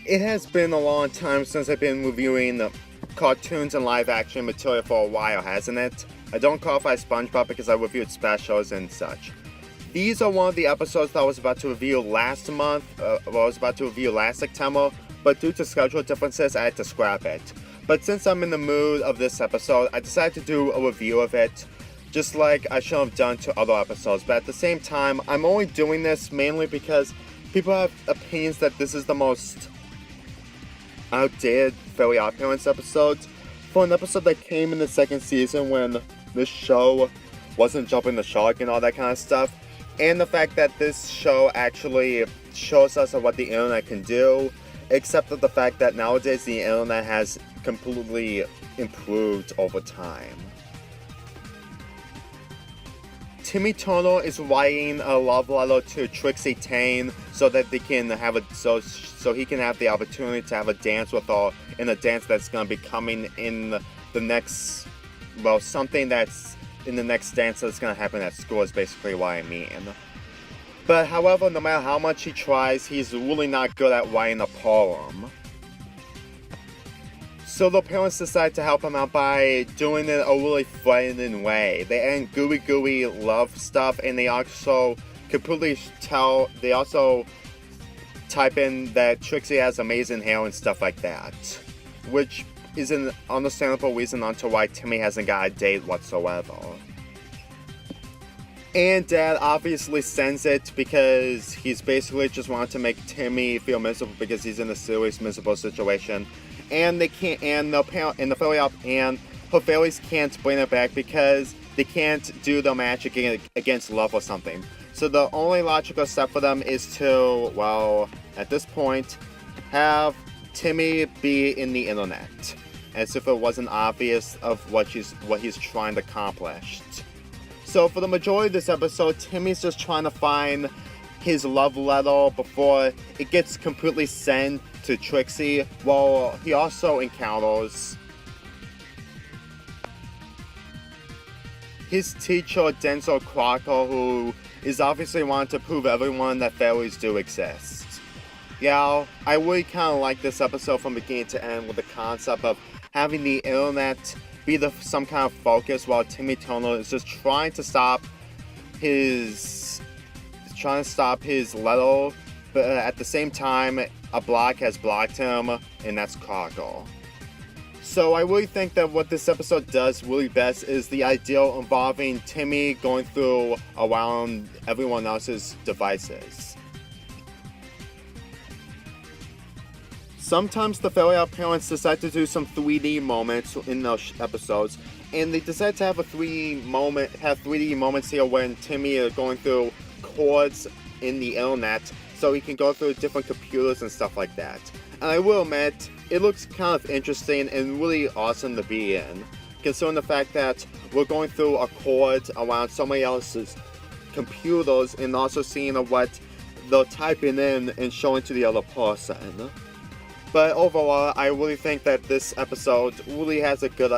It has been a long time since I've been reviewing the cartoons and live action material for a while, hasn't it? I don't qualify SpongeBob because I reviewed specials and such. These are one of the episodes that I was about to review last September, but due to schedule differences, I had to scrap it. But since I'm in the mood of this episode, I decided to do a review of it, just like I should have done to other episodes. But at the same time, I'm only doing this mainly because people have opinions that this is the most outdated Fairly Oddparents episode. For an episode that came in the second season when this show wasn't jumping the shark and all that kind of stuff, and the fact that this show actually shows us what the internet can do, except for the fact that nowadays the internet has completely improved over time. Timmy Turner is writing a love letter to Trixie Tane so that they can have so he can have the opportunity to have a dance with her in a dance that's gonna be coming in the next, well, something that's in the next dance that's gonna happen at school is basically what I mean. But however, no matter how much he tries, he's really not good at writing a poem. So the parents decide to help him out by doing it a really frightening way. They add gooey love stuff, and they also type in that Trixie has amazing hair and stuff like that, which is an understandable reason onto why Timmy hasn't got a date whatsoever. And Dad obviously sends it because he's basically just wanted to make Timmy feel miserable because he's in a serious miserable situation. And they can't, and her fairies can't bring it back because they can't do the magic against love or something. So the only logical step for them is to, well, at this point, have Timmy be in the internet, as if it wasn't obvious of what he's trying to accomplish. So for the majority of this episode, Timmy's just trying to find his love letter before it gets completely sent to Trixie, while he also encounters his teacher, Denzel Crocker, who is obviously wanting to prove everyone that fairies do exist. Yeah, I really kind of like this episode from beginning to end with the concept of having the internet be some kind of focus while Timmy Turner is just trying to stop his letter, but at the same time, a block has blocked him, and that's Crocker. So I really think that what this episode does really best is the ideal involving Timmy going through around everyone else's devices. Sometimes the Fairly Oddparents decide to do some 3D moments in those episodes, and they decide to have 3D moments here when Timmy is going through chords in the internet so he can go through different computers and stuff like that. And I will admit, it looks kind of interesting and really awesome to be in, considering the fact that we're going through a chord around somebody else's computers and also seeing what they're typing in and showing to the other person. But overall, I really think that this episode really has a good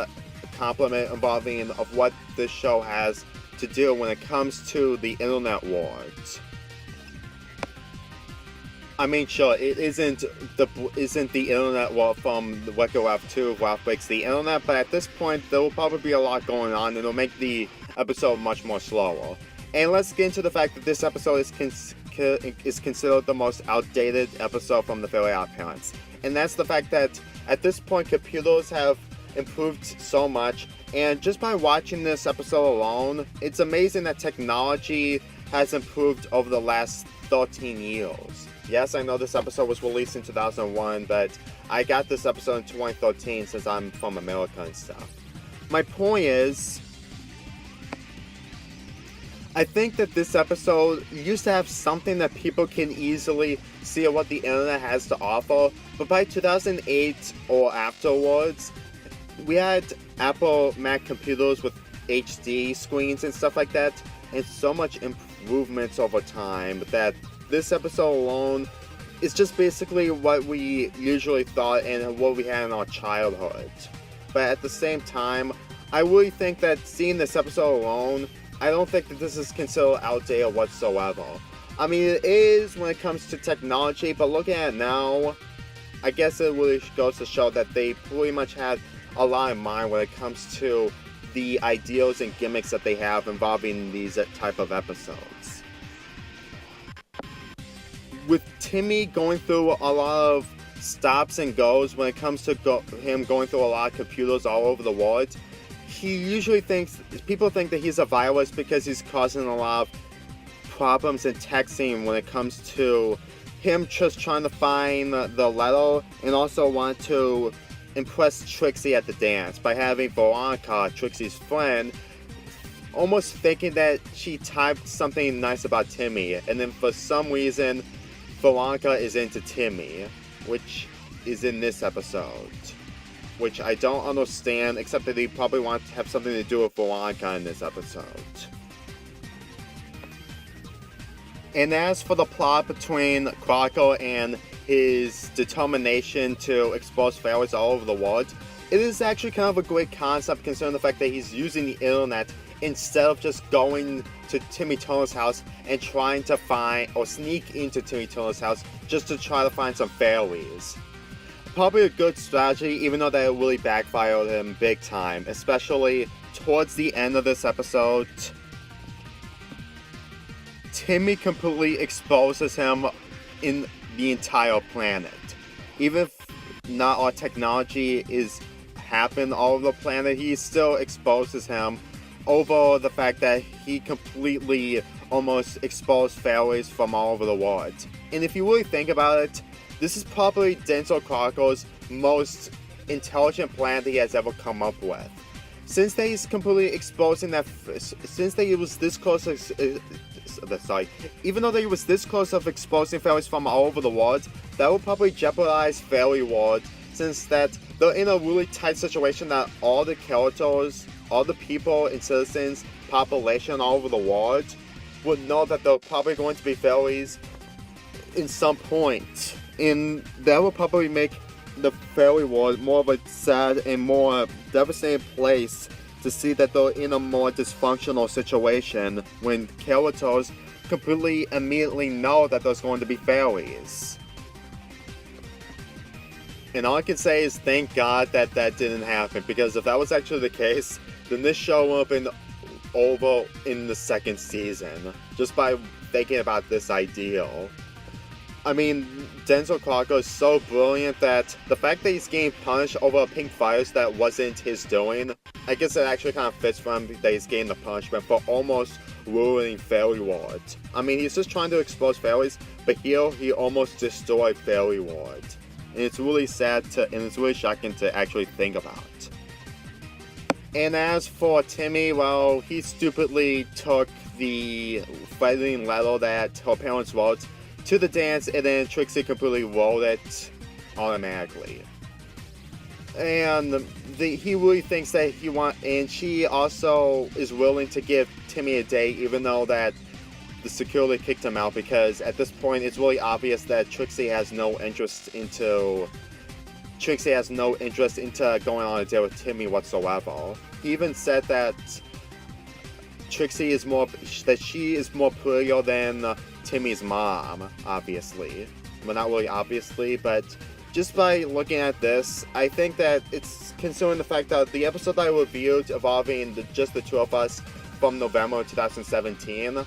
compliment involving of what this show has to do when it comes to the internet wars. I mean, sure, it isn't the internet war from the Wreck-It Ralph 2 Ralph Breaks the Internet, but at this point, there will probably be a lot going on, and it'll make the episode much more slower. And let's get into the fact that this episode is considered the most outdated episode from the Fairly Oddparents. And that's the fact that at this point, computers have improved so much, and just by watching this episode alone, it's amazing that technology has improved over the last 13 years. Yes, I know this episode was released in 2001, but I got this episode in 2013 since I'm from America and stuff. My point is, I think that this episode used to have something that people can easily see what the internet has to offer, but by 2008 or afterwards, we had Apple Mac computers with HD screens and stuff like that, and so much improvements over time that this episode alone is just basically what we usually thought and what we had in our childhood. But at the same time, I really think that seeing this episode alone, I don't think that this is considered outdated whatsoever. I mean, it is when it comes to technology, but looking at it now, I guess it really goes to show that they pretty much had a lot in mind when it comes to the ideals and gimmicks that they have involving these type of episodes. With Timmy going through a lot of stops and goes when it comes to him going through a lot of computers all over the world, he usually people think that he's a virus because he's causing a lot of problems in texting when it comes to him just trying to find the letter and also want to impress Trixie at the dance by having Veronica, Trixie's friend, almost thinking that she typed something nice about Timmy, and then for some reason Veronica is into Timmy, which is in this episode, which I don't understand, except that they probably want to have something to do with Veronica in this episode. And as for the plot between Crocker and his determination to expose fairies all over the world, it is actually kind of a great concept considering the fact that he's using the internet instead of just going to Timmy Turner's house and trying to find or sneak into Timmy Turner's house just to try to find some fairies. Probably a good strategy, even though that it really backfired him big time, especially towards the end of this episode. Timmy completely exposes him in the entire planet. Even if not all technology is happening all over the planet, he still exposes him over the fact that he completely almost exposed fairies from all over the world. And if you really think about it, this is probably Denzel Crocker's most intelligent plan that he has ever come up with. Since that he's completely exposing that, since that he was this close, even though that he was this close of exposing fairies from all over the world, that would probably jeopardize Fairy World, since that they're in a really tight situation that all the characters, all the people and citizens, population all over the world would know that they're probably going to be fairies in some point. And that would probably make the Fairy World more of a sad and more devastating place to see that they're in a more dysfunctional situation when characters completely immediately know that there's going to be fairies. And all I can say is thank God that that didn't happen, because if that was actually the case, then this show would have been over in the second season, just by thinking about this ideal. I mean, Denzel Crocker is so brilliant that the fact that he's getting punished over a pink virus that wasn't his doing, I guess it actually kind of fits for him that he's getting the punishment for almost ruining Fairy World. I mean, he's just trying to expose fairies, but here he almost destroyed Fairy World. And it's really sad and it's really shocking to actually think about. And as for Timmy, well, he stupidly took the threatening letter that her parents wrote to the dance, and then Trixie completely rolled it automatically. And he really thinks that and she also is willing to give Timmy a date, even though that the security kicked him out, because at this point it's really obvious that Trixie has no interest into going on a date with Timmy whatsoever. He even said that she is more prettier than Timmy's mom, obviously. Well, not really obviously, but just by looking at this, I think that it's considering the fact that the episode that I reviewed involving just the two of us from November 2017,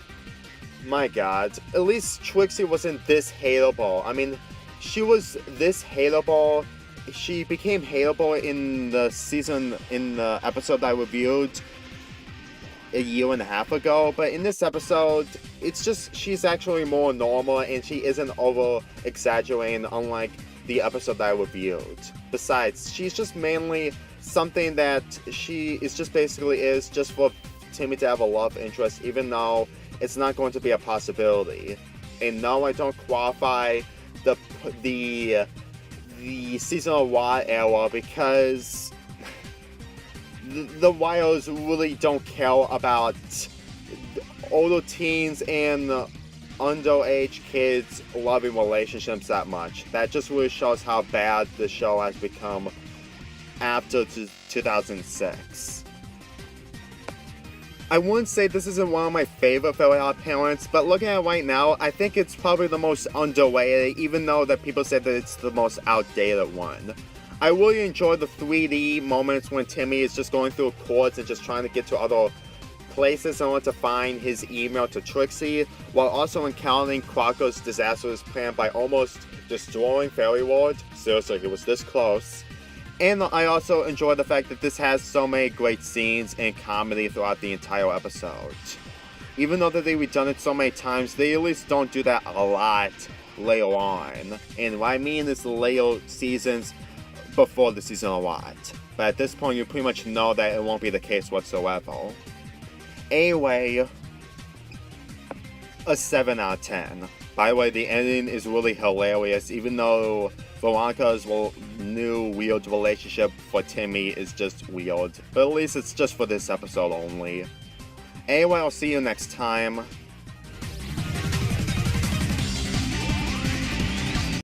my god, at least Trixie wasn't this hateable. I mean, she was this hateable. She became hateable in the episode that I reviewed a year and a half ago, but in this episode, it's just she's actually more normal and she isn't over exaggerating, unlike the episode that I reviewed. Besides, she's just mainly something that she is just basically is just for Timmy to have a love interest, even though it's not going to be a possibility. And no, I don't qualify the seasonal Y era, because the YOs really don't care about older teens and underage kids loving relationships that much. That just really shows how bad the show has become after 2006. I wouldn't say this isn't one of my favorite Fairly Odd Parents, but looking at it right now, I think it's probably the most underrated, even though that people say that it's the most outdated one. I really enjoy the 3D moments when Timmy is just going through chords and just trying to get to other places in order to find his email to Trixie, while also encountering Crocker's disastrous plan by almost destroying Fairy World. Seriously, he was this close. And I also enjoy the fact that this has so many great scenes and comedy throughout the entire episode. Even though that they redone it so many times, they at least don't do that a lot later on. And what I mean is the later seasons before the season a lot. But at this point, you pretty much know that it won't be the case whatsoever. Anyway, a 7 out of 10. By the way, the ending is really hilarious, even though Veronica's new weird relationship for Timmy is just weird. But at least it's just for this episode only. Anyway, I'll see you next time.